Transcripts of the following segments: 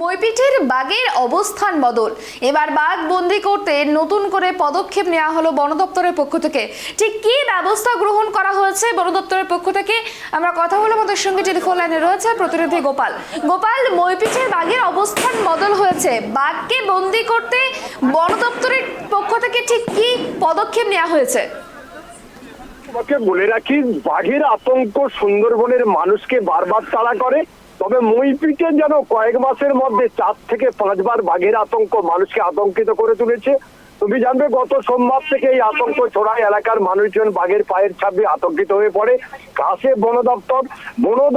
মইপিঠের বাঘের অবস্থান বদল, এবার বাঘ বন্দি করতে নতুন করে পদক্ষেপ নেওয়া হলো বন দপ্তরের পক্ষ থেকে। ঠিক কি ব্যবস্থা গ্রহণ করা হয়েছে বন দপ্তরের পক্ষ থেকে আমরা কথা বলে আমাদের সঙ্গে টেলিফোন লাইনে রয়েছে প্রতিনিধি গোপাল। গোপাল, মইপিঠের বাঘের অবস্থান বদল হয়েছে, বাঘকে বন্দি করতে বন দপ্তরের পক্ষ থেকে ঠিক কি পদক্ষেপ নেওয়া হয়েছে? তোমাকে বলে রাখি, বাঘের আতঙ্ক সুন্দরবনের মানুষকে বারবার তাড়া করে, তবে মইপিঠে যেন কয়েক মাসের মধ্যে 4 থেকে 5 বার বাঘের আতঙ্ক মানুষকে আতঙ্কিত করে তুলেছে। তুমি জানবে, গত সোমবার থেকে এই আতঙ্ক ছড়ায়, এলাকার মানুষজন বাঘের পায়ের ছাপে আতঙ্কিত হয়ে পড়ে। কাছে বন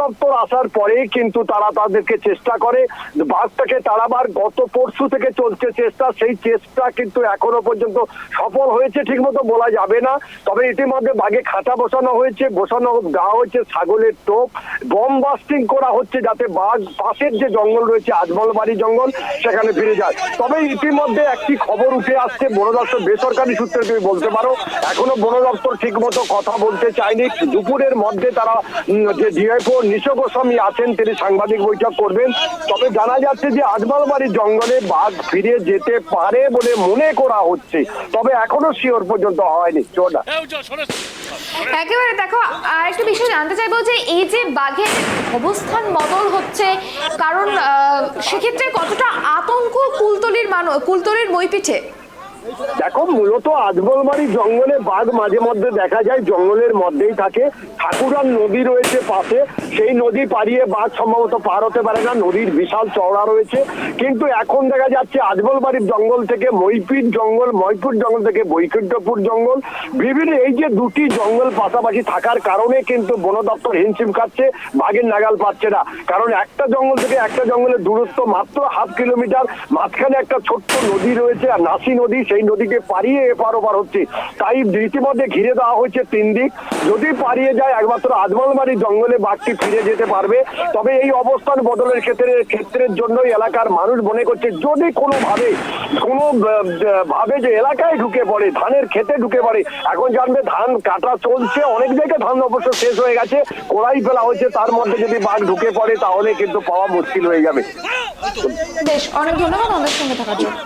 দপ্তর আসার পরেই কিন্তু তারা তাদেরকে চেষ্টা করে বাঘটাকে তাড়াবার। গত পরশু থেকে চলছে চেষ্টা, সেই চেষ্টা কিন্তু এখনো পর্যন্ত সফল হয়েছে ঠিকমতো বলা যাবে না। তবে ইতিমধ্যে বাঘে খাঁচা বসানো দেওয়া হয়েছে ছাগলের টোপ, বম বাস্টিং করা হচ্ছে যাতে বাঘ পাশের যে জঙ্গল রয়েছে আজমলবাড়ি জঙ্গল সেখানে ফিরে যায়। তবে ইতিমধ্যে একটি খবর উঠে আসছে বন দপ্তর বেসরকারি সূত্রে, তুমি বলতে পারো এখনো বন দপ্তর ঠিক মতো কথা বলতে চায়নি। দুপুরের মধ্যে তারা যে ডিএফও নিশো গোস্বামী আছেন তিনি সাংবাদিক বৈঠক করবেন। তবে জানা যাচ্ছে যে আজমলবাড়ি জঙ্গলে বাঘ ফিরে যেতে পারে বলে মনে করা হচ্ছে, তবে এখনো শিওর পর্যন্ত হয়নি। চোনা একেবারে দেখো, আর একটা বিষয় জানতে চাইবো যে এই যে বাঘের অবস্থান বদল হচ্ছে, কারণ সেক্ষেত্রে কতটা আতঙ্ক কুলতলির মইপিঠে? দেখো, মূলত আজমলবাড়ি জঙ্গলে বাঘ মাঝে মধ্যে দেখা যায়, জঙ্গলের মধ্যেই থাকে। ঠাকুরার নদী রয়েছে পাশে, সেই নদী পাড়িয়ে বাঘ সম্ভবত পার হতে পারে না, নদীর বিশাল চওড়া রয়েছে। কিন্তু এখন দেখা যাচ্ছে আজমলবাড়ির জঙ্গল থেকে মইপুর জঙ্গল থেকে বৈকুণ্ঠপুর জঙ্গল, বিভিন্ন এই যে দুটি জঙ্গল পাশাপাশি থাকার কারণে কিন্তু বন দপ্তর হিমশিম খাচ্ছে, বাঘের নাগাল পাচ্ছে না। কারণ একটা জঙ্গল থেকে একটা জঙ্গলের দূরত্ব মাত্র 1/2 কিলোমিটার, মাঝখানে একটা ছোট্ট নদী রয়েছে আর নাসি নদী, সেই নদীকে পাড়িয়ে এপার ওপার হচ্ছে। তাই ইতিমধ্যে ঘিরে দেওয়া হয়েছে 3 দিক, যদি পাড়িয়ে যায় একমাত্র আজমলবাড়ি জঙ্গলে বাঘটি ফিরে যেতে পারবে। তবে এই অবস্থান বদলের ক্ষেত্রের জন্য এলাকার মানুষ মনে করছে যদি কোনো ভাবে যে এলাকায় ঢুকে পড়ে, ধানের খেতে ঢুকে পড়ে, এখন জানবে ধান কাটা চলছে, অনেক জায়গায় ধান অবশ্য শেষ হয়ে গেছে, কোড়াই ফেলা হয়েছে, তার মধ্যে যদি বাঘ ঢুকে পড়ে তাহলে কিন্তু পাওয়া মুশকিল হয়ে যাবে। বেশ, অনেক ধন্যবাদ আমাদের সঙ্গে থাকার জন্য।